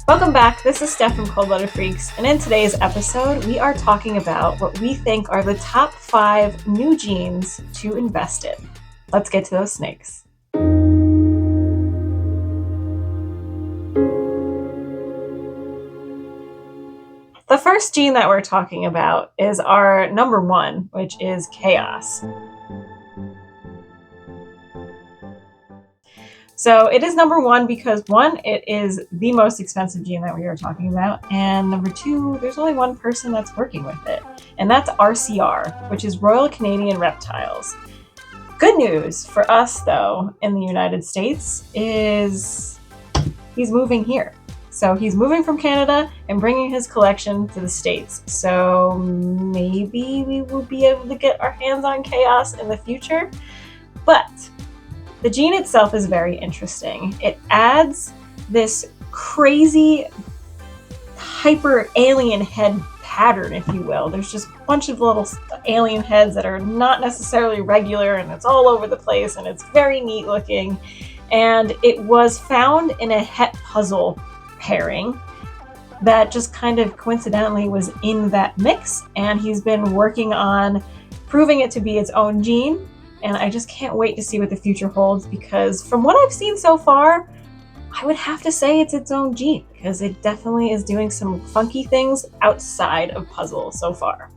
Welcome back. This is Steph from Cold Blooded Freaks, and in today's episode, we are talking about what we think are the top 5 new genes to invest in. Let's get to those snakes. The first gene that we're talking about is our number 1, which is chaos. So it is number 1 because 1, it is the most expensive gene that we are talking about, and number 2, there's only one person that's working with it, and that's RCR, which is Royal Canadian Reptiles. Good news for us, though, in the United States is he's moving here. So he's moving from Canada and bringing his collection to the States. So maybe we will be able to get our hands on Chaos in the future, but the gene itself is very interesting. It adds this crazy hyper alien head pattern, if you will. There's just a bunch of little alien heads that are not necessarily regular, and it's all over the place, and it's very neat looking. And it was found in a het puzzle pairing that just kind of coincidentally was in that mix, and he's been working on proving it to be its own gene. And I just can't wait to see what the future holds, because from what I've seen so far, I would have to say it's its own gene, because it definitely is doing some funky things outside of puzzle so far.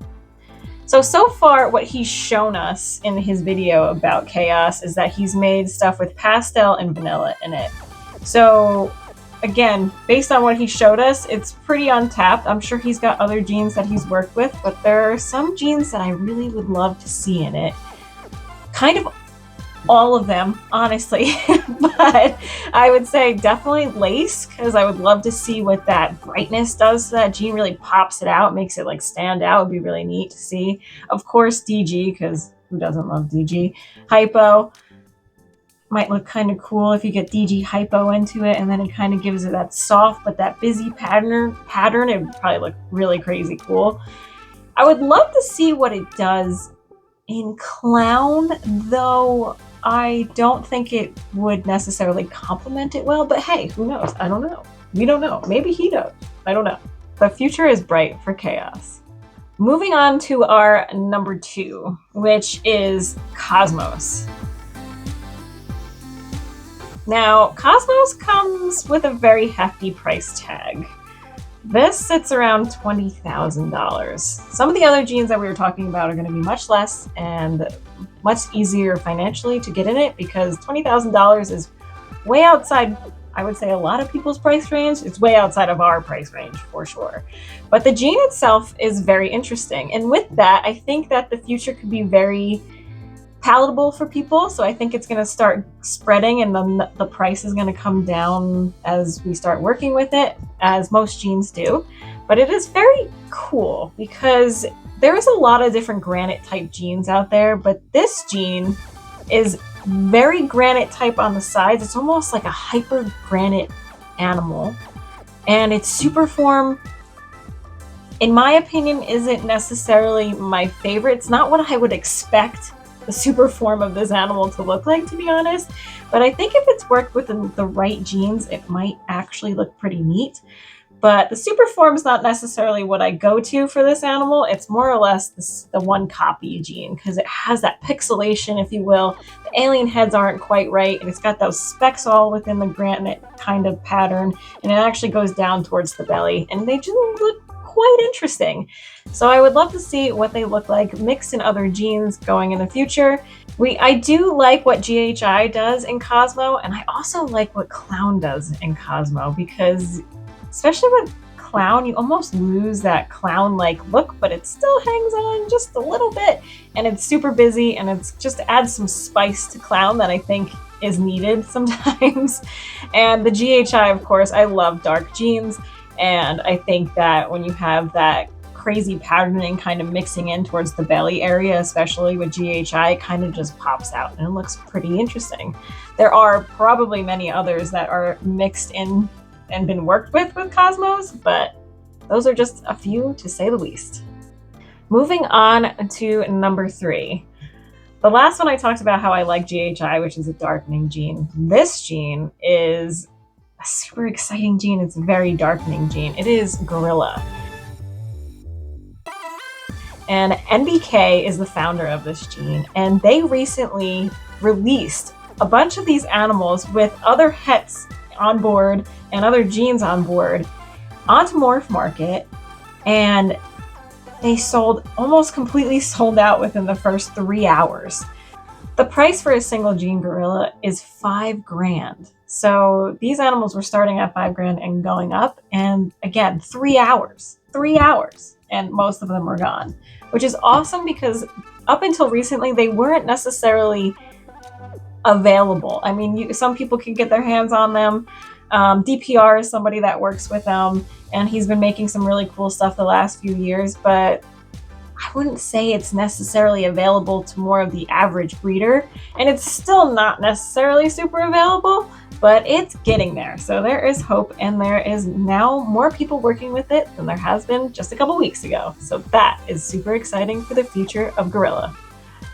So far what he's shown us in his video about Chaos is that he's made stuff with pastel and vanilla in it. So again, based on what he showed us, it's pretty untapped. I'm sure he's got other genes that he's worked with, but there are some genes that I really would love to see in it. Kind of all of them, honestly, but I would say definitely lace, because I would love to see what that brightness does to that gene. Really pops it out, makes it like stand out. Would be really neat to see. Of course, DG, because who doesn't love DG? Hypo might look kind of cool if you get DG hypo into it, and then it kind of gives it that soft but that busy pattern. It would probably look really crazy cool. I would love to see what it does in clown, though I don't think it would necessarily complement it well, but hey, who knows? I don't know. We don't know. Maybe he does. I don't know. The future is bright for Chaos. Moving on to our number 2, which is Cosmos. Now, Cosmos comes with a very hefty price tag. This sits around $20,000. Some of the other genes that we were talking about are going to be much less and much easier financially to get in it, because $20,000 is way outside, I would say, a lot of people's price range. It's way outside of our price range for sure. But the gene itself is very interesting. And with that, I think that the future could be very palatable for people. So I think it's going to start spreading, and then the price is going to come down as we start working with it, as most genes do. But it is very cool because there is a lot of different granite type genes out there, but this gene is very granite type on the sides. It's almost like a hyper granite animal, and its super form, in my opinion, isn't necessarily my favorite. It's not what I would expect the super form of this animal to look like, to be honest, but I think if it's worked with the right genes, it might actually look pretty neat. But the super form is not necessarily what I go to for this animal. It's more or less the one copy gene, because it has that pixelation, if you will. The alien heads aren't quite right, and it's got those specks all within the granite kind of pattern, and it actually goes down towards the belly, and they just look quite interesting. So I would love to see what they look like mixed in other genes going in the future. I do like what GHI does in Cosmo, and I also like what Clown does in Cosmo, because especially with Clown, you almost lose that clown-like look, but it still hangs on just a little bit, and it's super busy, and it's just adds some spice to Clown that I think is needed sometimes. And the GHI, of course, I love dark genes, and I think that when you have that crazy patterning kind of mixing in towards the belly area, especially with GHI, it kind of just pops out and it looks pretty interesting. There are probably many others that are mixed in and been worked with Cosmos, but those are just a few, to say the least. Moving on to number 3. The last one I talked about how I like GHI, which is a darkening gene. This gene is a super exciting gene. It's a very darkening gene. It is gorilla. And NBK is the founder of this gene, and they recently released a bunch of these animals with other hets on board and other genes on board onto MorphMarket, and they almost completely sold out within the first 3 hours. The price for a single gene gorilla is $5,000. So these animals were starting at $5,000 and going up. And again, 3 hours, and most of them were gone, which is awesome because up until recently, they weren't necessarily available. I mean, some people can get their hands on them. DPR is somebody that works with them, and he's been making some really cool stuff the last few years, but I wouldn't say it's necessarily available to more of the average breeder, and it's still not necessarily super available, but it's getting there. So there is hope, and there is now more people working with it than there has been just a couple weeks ago. So that is super exciting for the future of gorilla.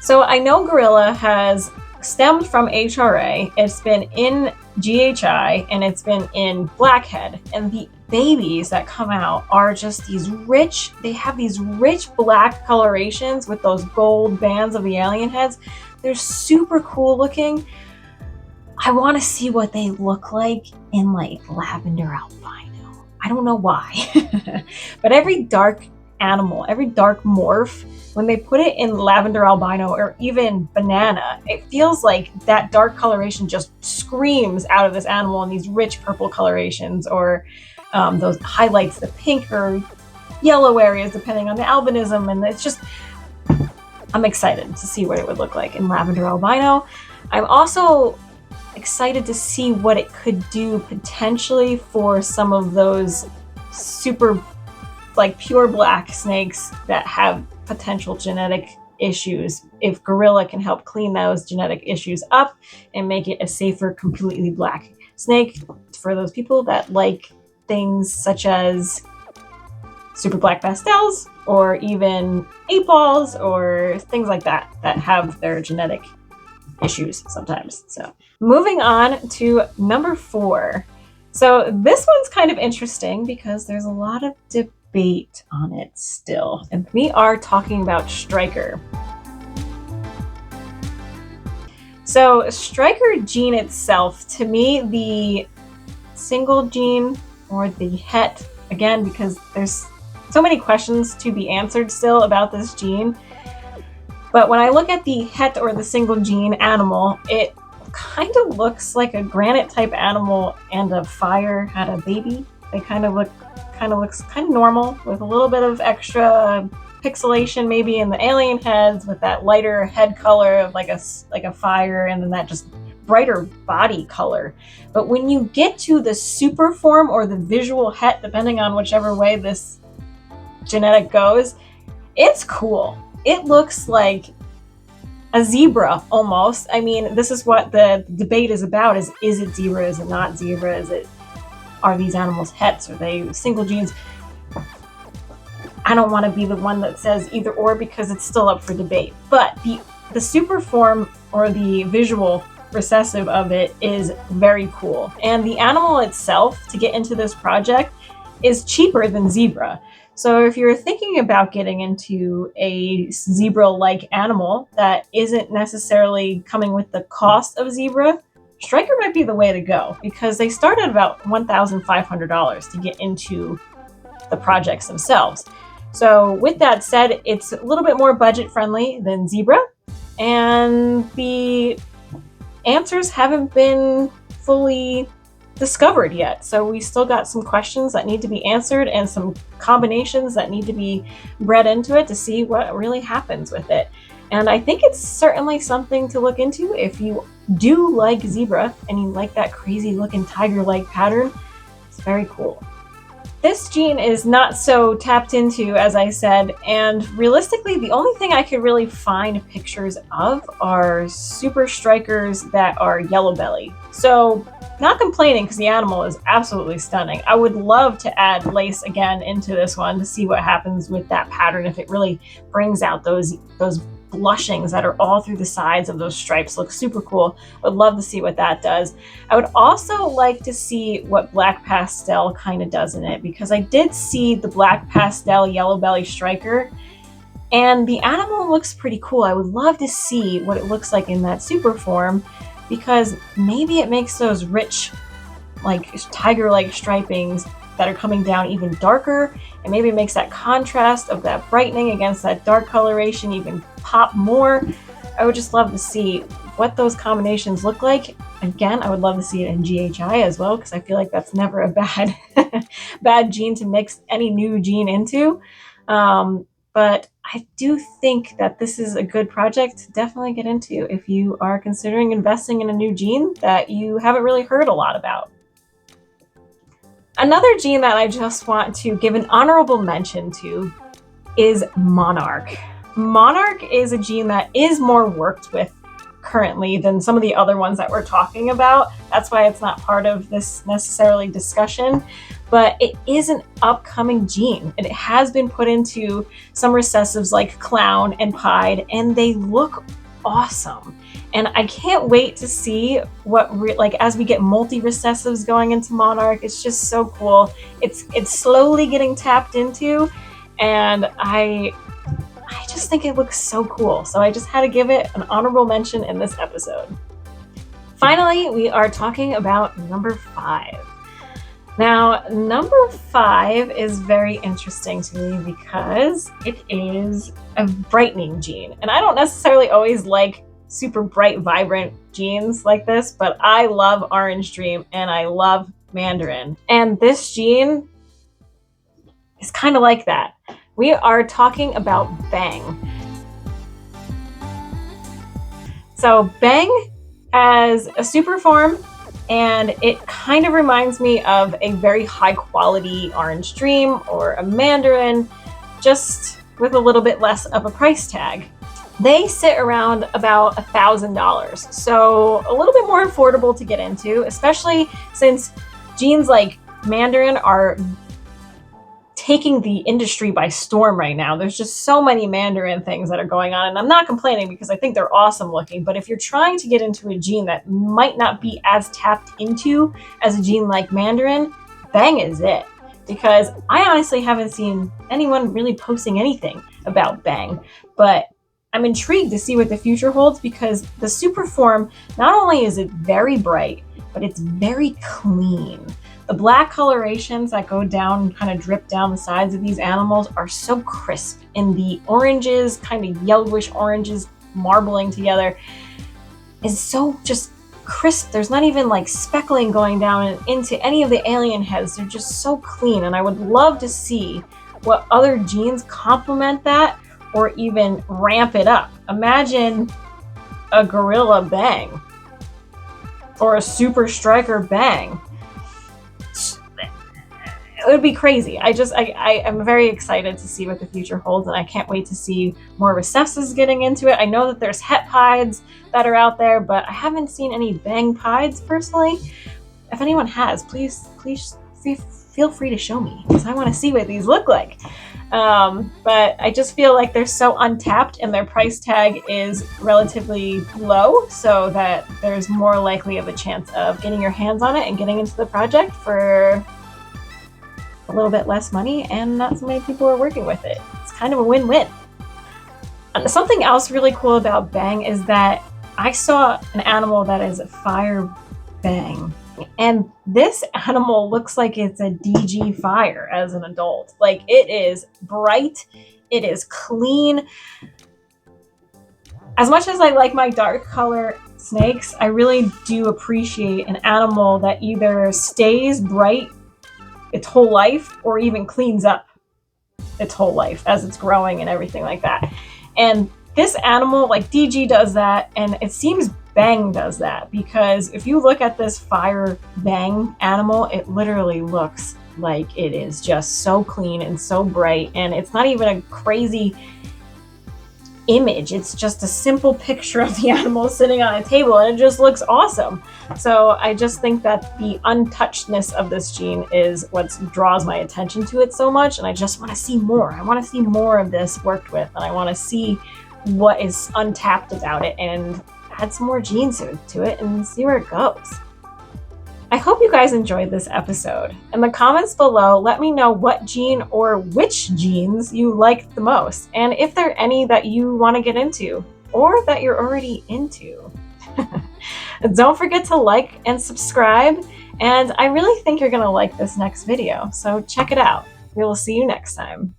So I know gorilla has stemmed from HRA, it's been in GHI, and it's been in blackhead, and the babies that come out are just they have these rich black colorations with those gold bands of the alien heads. They're super cool looking. I want to see what they look like in like lavender albino. I don't know why, but every dark animal, every dark morph, when they put it in lavender albino or even banana, it feels like that dark coloration just screams out of this animal in these rich purple colorations, or those highlights the pink or yellow areas depending on the albinism. And it's just, I'm excited to see what it would look like in lavender albino. I'm also excited to see what it could do potentially for some of those super like pure black snakes that have potential genetic issues. If gorilla can help clean those genetic issues up and make it a safer, completely black snake for those people that like things such as super black pastels or even 8-balls or things like that that have their genetic issues sometimes. So moving on to number 4. So this one's kind of interesting because there's a lot of debate on it still, and we are talking about striker. So striker gene itself, to me, the single gene or the het, again, because there's so many questions to be answered still about this gene. But when I look at the het or the single gene animal, it kind of looks like a granite type animal and a fire had a baby. They looks kind of normal with a little bit of extra pixelation maybe in the alien heads with that lighter head color of like a fire, and then that just brighter body color. But when you get to the super form or the visual het, depending on whichever way this genetic goes, it's cool. It looks like a zebra almost. I mean, this is what the debate is about: is it zebra? Is it not zebra? Are these animals hets? Are they single genes? I don't want to be the one that says either or because it's still up for debate. But the super form or the visual recessive of it is very cool. And the animal itself, to get into this project, is cheaper than zebra. So if you're thinking about getting into a zebra-like animal that isn't necessarily coming with the cost of zebra, striker might be the way to go, because they start at about $1,500 to get into the projects themselves. So with that said, it's a little bit more budget friendly than zebra, and the answers haven't been fully discovered yet. So we still got some questions that need to be answered and some combinations that need to be bred into it to see what really happens with it. And I think it's certainly something to look into if you do like zebra and you like that crazy looking tiger-like pattern. It's very cool. This gene is not so tapped into, as I said, and realistically, the only thing I could really find pictures of are super strikers that are yellow belly. So not complaining because the animal is absolutely stunning. I would love to add lace again into this one to see what happens with that pattern, if it really brings out those blushings that are all through the sides of those stripes. Look super cool. Would love to see what that does. I would also like to see what black pastel kind of does in it, because I did see the black pastel yellow belly striker, and the animal looks pretty cool. I would love to see what it looks like in that super form, because maybe it makes those rich, like tiger-like stripings that are coming down even darker, and maybe it makes that contrast of that brightening against that dark coloration even pop more. I would just love to see what those combinations look like. Again, I would love to see it in GHI as well, because I feel like that's never a bad gene to mix any new gene into. But I do think that this is a good project to definitely get into if you are considering investing in a new gene that you haven't really heard a lot about. Another gene that I just want to give an honorable mention to is Monarch. Monarch is a gene that is more worked with currently than some of the other ones that we're talking about. That's why it's not part of this necessarily discussion, but it is an upcoming gene. It has been put into some recessives like Clown and Pied, and they look awesome. And I can't wait to see what, like, as we get multi-recessives going into Monarch. It's just so cool. It's slowly getting tapped into, and I just think it looks so cool. So I just had to give it an honorable mention in this episode. Finally, we are talking about number 5. Now, number 5 is very interesting to me because it is a brightening gene. And I don't necessarily always like super bright, vibrant genes like this, but I love Orange Dream and I love Mandarin. And this gene is kind of like that. We are talking about Bang. So Bang has a super form, and it kind of reminds me of a very high quality Orange Dream or a Mandarin, just with a little bit less of a price tag. They sit around about $1,000, so a little bit more affordable to get into, especially since genes like Mandarin are taking the industry by storm right now. There's just so many Mandarin things that are going on, and I'm not complaining because I think they're awesome looking, but if you're trying to get into a gene that might not be as tapped into as a gene like Mandarin, Bang is it. Because I honestly haven't seen anyone really posting anything about Bang, but I'm intrigued to see what the future holds, because the super form, not only is it very bright, but it's very clean. The black colorations that go down, kind of drip down the sides of these animals, are so crisp, and the oranges, kind of yellowish oranges marbling together, is so just crisp. There's not even like speckling going down into any of the alien heads. They're just so clean, and I would love to see what other genes complement that or even ramp it up. Imagine a gorilla Bang or a super striker Bang. It would be crazy. I am very excited to see what the future holds, and I can't wait to see more recessives getting into it. I know that there's het pieds that are out there, but I haven't seen any Bang pieds personally. If anyone has, please feel free to show me, because I want to see what these look like. But I just feel like they're so untapped, and their price tag is relatively low, so that there's more likely of a chance of getting your hands on it and getting into the project for a little bit less money, and not so many people are working with it. It's kind of a win-win. Something else really cool about Bang is that I saw an animal that is Fire Bang, and this animal looks like it's a DG Fire as an adult. Like, it is bright, it is clean. As much as I like my dark color snakes, I really do appreciate an animal that either stays bright its whole life or even cleans up its whole life as it's growing and everything like that. And this animal, like DG does that, and it seems Bang does that, because if you look at this Fire Bang animal, it literally looks like it is just so clean and so bright, and it's not even a crazy image. It's just a simple picture of the animal sitting on a table, and it just looks awesome. So I just think that the untouchedness of this gene is what draws my attention to it so much, and I just want to see more. I want to see more of this worked with, and I want to see what is untapped about it and add some more genes to it and see where it goes. I hope you guys enjoyed this episode. In the comments below, let me know what gene or which genes you like the most, and if there are any that you want to get into or that you're already into. Don't forget to like and subscribe, and I really think you're going to like this next video, so check it out. We will see you next time.